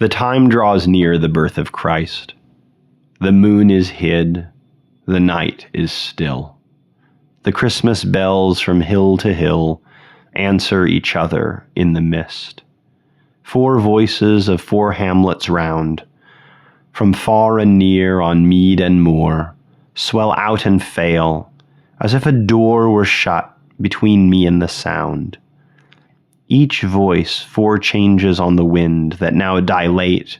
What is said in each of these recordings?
The time draws near the birth of Christ. The moon is hid, the night is still. The Christmas bells from hill to hill answer each other in the mist. 4 voices of 4 hamlets round, from far and near on mead and moor, swell out and fail, as if a door were shut between me and the sound. Each voice 4 changes on the wind that now dilate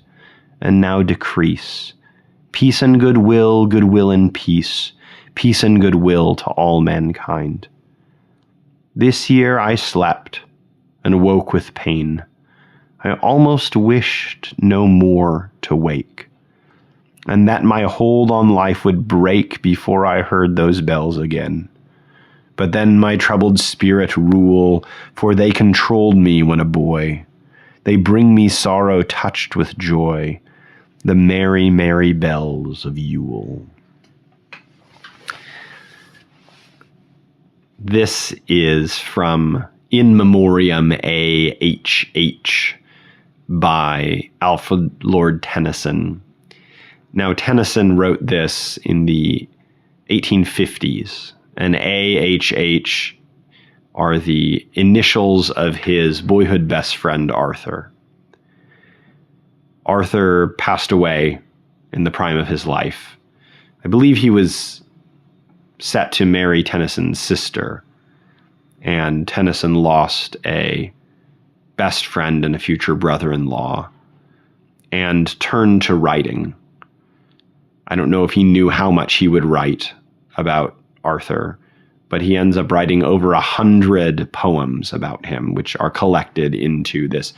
and now decrease. Peace and goodwill, goodwill and peace, peace and goodwill to all mankind. This year I slept and woke with pain. I almost wished no more to wake, and that my hold on life would break before I heard those bells again. But then my troubled spirit rule, for they controlled me when a boy. They bring me sorrow touched with joy, the merry, merry bells of Yule. This is from In Memoriam, A.H.H. by Alfred Lord Tennyson. Now, Tennyson wrote this in the 1850s, and A.H.H. are the initials of his boyhood best friend, Arthur. Arthur passed away in the prime of his life. I believe he was set to marry Tennyson's sister, and Tennyson lost a best friend and a future brother-in-law and turned to writing. I don't know if he knew how much he would write about Arthur, but he ends up writing over 100 poems about him, which are collected into this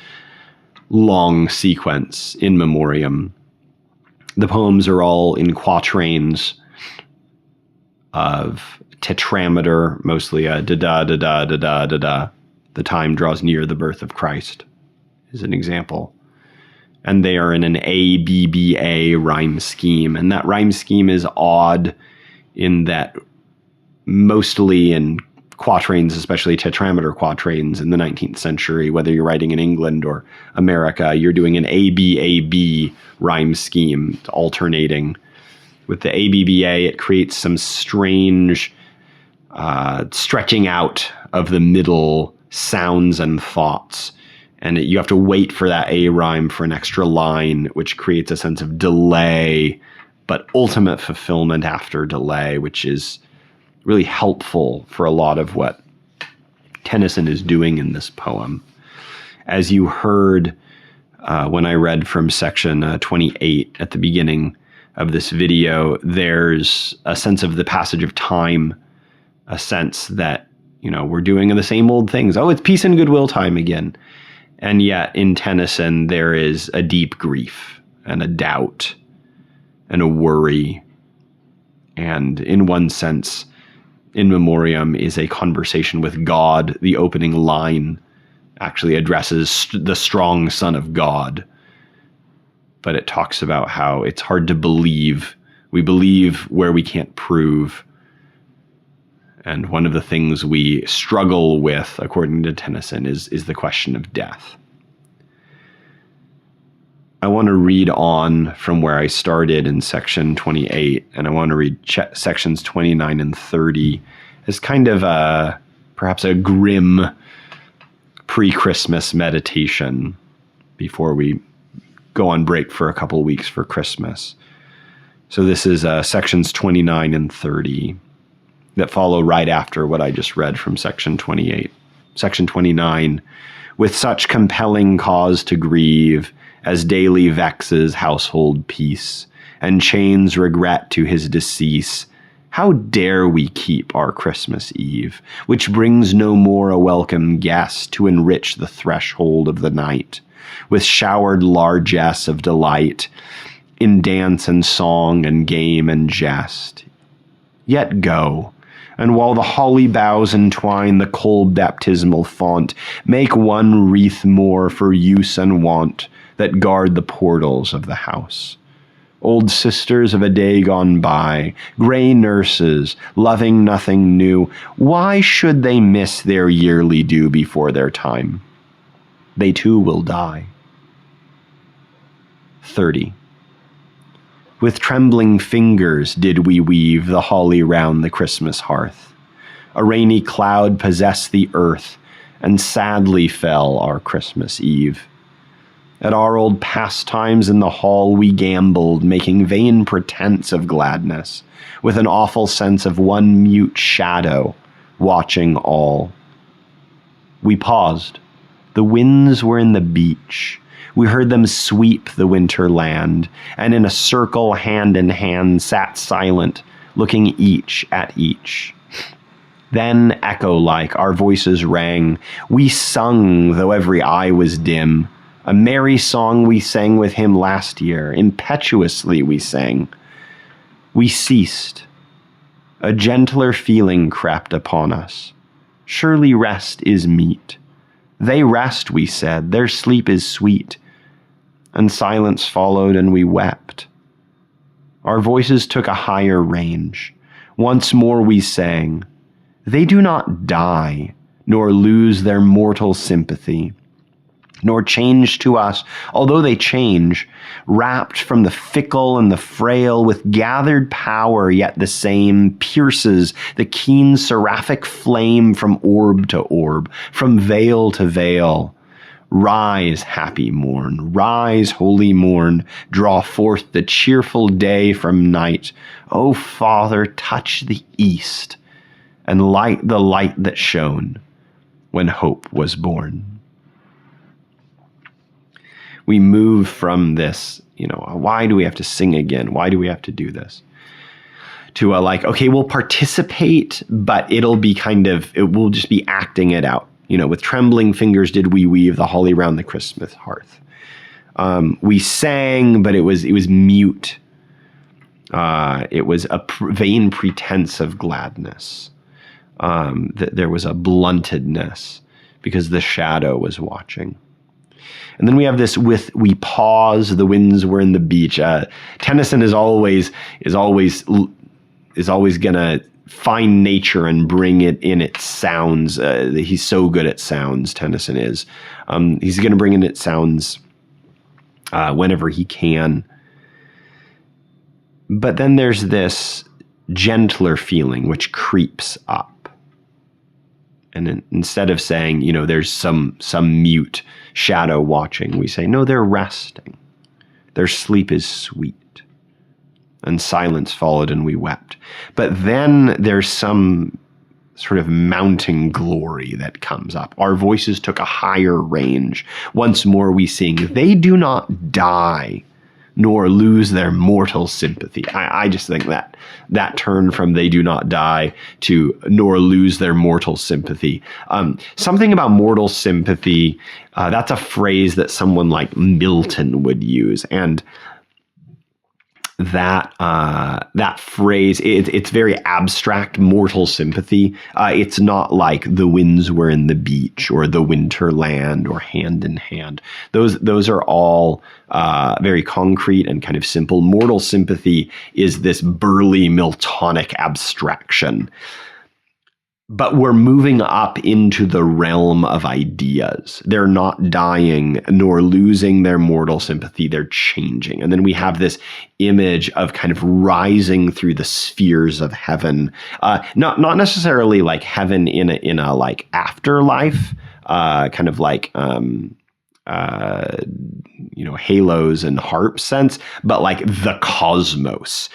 long sequence, In Memoriam. The poems are all in quatrains of tetrameter, mostly a da-da-da-da-da-da-da-da. The time draws near the birth of Christ is an example. And they are in an ABBA rhyme scheme. And that rhyme scheme is odd in that mostly in quatrains, especially tetrameter quatrains in the 19th century, whether you're writing in England or America, you're doing an ABAB rhyme scheme, alternating. With the ABBA, it creates some strange stretching out of the middle sounds and thoughts. And you have to wait for that A rhyme for an extra line, which creates a sense of delay, but ultimate fulfillment after delay, which is really helpful for a lot of what Tennyson is doing in this poem. As you heard when I read from section 28 at the beginning of this video, there's a sense of the passage of time, a sense that, you know, we're doing the same old things. Oh, it's peace and goodwill time again. And yet in Tennyson, there is a deep grief and a doubt and a worry. And in one sense, In Memoriam is a conversation with God. The opening line actually addresses the strong Son of God. But it talks about how it's hard to believe. We believe where we can't prove. And one of the things we struggle with, according to Tennyson, is the question of death. I want to read on from where I started in section 28, and I want to read sections 29 and 30 as kind of perhaps a grim pre-Christmas meditation before we go on break for a couple weeks for Christmas. So this is sections 29 and 30 that follow right after what I just read from section 28. Section 29, with such compelling cause to grieve as daily vexes household peace, and chains regret to his decease, how dare we keep our Christmas Eve, which brings no more a welcome guest to enrich the threshold of the night, with showered largesse of delight, in dance and song and game and jest. Yet go, and while the holly boughs entwine the cold baptismal font, make one wreath more for use and wont, that guard the portals of the house. Old sisters of a day gone by, gray nurses, loving nothing new, why should they miss their yearly due before their time? They too will die. 30. With trembling fingers did we weave the holly round the Christmas hearth. A rainy cloud possessed the earth, and sadly fell our Christmas Eve. At our old pastimes in the hall we gambled, making vain pretense of gladness, with an awful sense of one mute shadow watching all. We paused. The winds were in the beach. We heard them sweep the winter land, and in a circle, hand in hand, sat silent, looking each at each. Then, echo-like, our voices rang. We sung, though every eye was dim. A merry song we sang with him last year. Impetuously we sang. We ceased. A gentler feeling crept upon us. Surely rest is meet. They rest, we said. Their sleep is sweet. And silence followed, and we wept. Our voices took a higher range. Once more we sang. They do not die, nor lose their mortal sympathy, nor change to us, although they change, wrapped from the fickle and the frail, with gathered power yet the same, pierces the keen seraphic flame from orb to orb, from veil to veil. Rise, happy morn, rise, holy morn, draw forth the cheerful day from night. O Father, touch the east, and light the light that shone when hope was born. We move from this, why do we have to sing again? Why do we have to do this? To okay, we'll participate, but it'll be we'll just be acting it out. With trembling fingers did we weave the holly round the Christmas hearth. We sang, but it was mute. It was a vain pretense of gladness. There was a bluntedness because the shadow was watching. And then we have this with we pause, the winds were in the beach. Tennyson is always gonna find nature and bring it in its sounds. He's so good at sounds, Tennyson is. He's gonna bring in its sounds whenever he can. But then there's this gentler feeling which creeps up. And instead of saying, there's some mute shadow watching, we say, no, they're resting. Their sleep is sweet. And silence followed, and we wept. But then there's some sort of mounting glory that comes up. Our voices took a higher range. Once more we sing, they do not die, nor lose their mortal sympathy. I just think that turn from they do not die to nor lose their mortal sympathy. Something about mortal sympathy, that's a phrase that someone like Milton would use. And that phrase, it's very abstract, mortal sympathy. It's not like the winds were in the beach or the winter land or hand in hand. Those are all very concrete and kind of simple. Mortal sympathy is this burly Miltonic abstraction. But we're moving up into the realm of ideas. They're not dying nor losing their mortal sympathy. They're changing. And then we have this image of kind of rising through the spheres of heaven. Not necessarily like heaven in a like afterlife, kind of like halos and harp sense, but like the cosmos.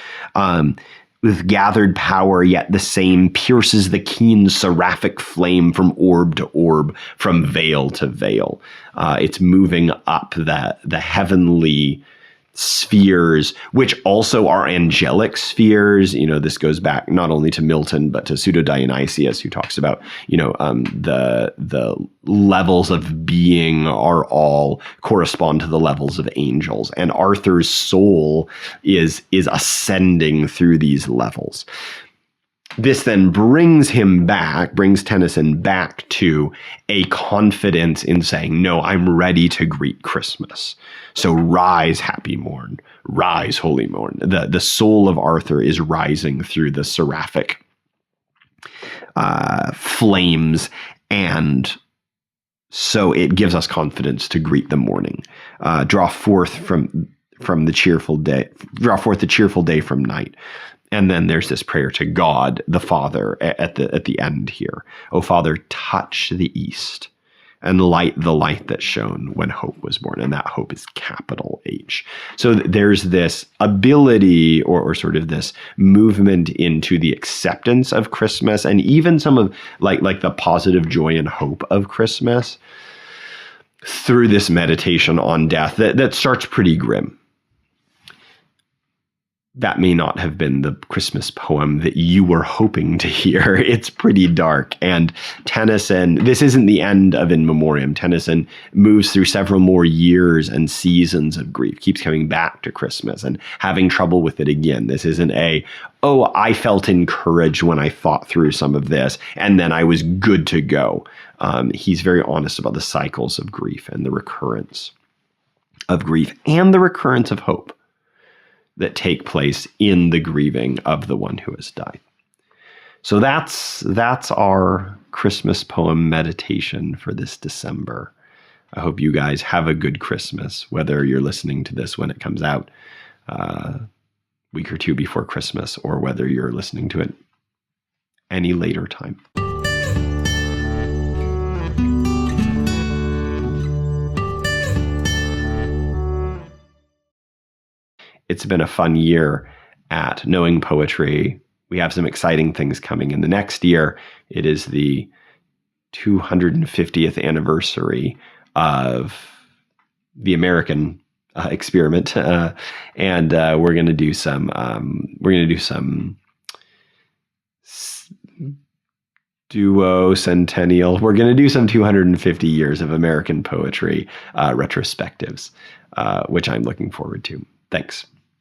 With gathered power, yet the same, pierces the keen seraphic flame from orb to orb, from veil to veil. It's moving up the heavenly spheres, which also are angelic spheres. This goes back not only to Milton, but to Pseudo-Dionysius, who talks about, the levels of being are all correspond to the levels of angels. And Arthur's soul is ascending through these levels. This then brings Tennyson back to a confidence in saying, no, I'm ready to greet Christmas. So rise, happy morn, rise, holy morn. The soul of Arthur is rising through the seraphic flames, and so it gives us confidence to greet the morning. Draw forth from from the cheerful day, draw forth the cheerful day from night. And then there's this prayer to God, the Father, at the end here. O Father, touch the east and light the light that shone when hope was born. And that hope is capital H. So there's this ability or sort of this movement into the acceptance of Christmas, and even some of like the positive joy and hope of Christmas through this meditation on death that starts pretty grim. That may not have been the Christmas poem that you were hoping to hear. It's pretty dark. And Tennyson, this isn't the end of In Memoriam. Tennyson moves through several more years and seasons of grief, keeps coming back to Christmas and having trouble with it again. This isn't I felt encouraged when I thought through some of this, and then I was good to go. He's very honest about the cycles of grief and the recurrence of grief and the recurrence of hope that take place in the grieving of the one who has died. So that's our Christmas poem meditation for this December. I hope you guys have a good Christmas, whether you're listening to this when it comes out a week or two before Christmas, or whether you're listening to it any later time. It's been a fun year at Knowing Poetry. We have some exciting things coming in the next year. It is the 250th anniversary of the American experiment, and we're going to do some duocentennial. We're going to do some 250 years of American poetry retrospectives, which I'm looking forward to. Thanks.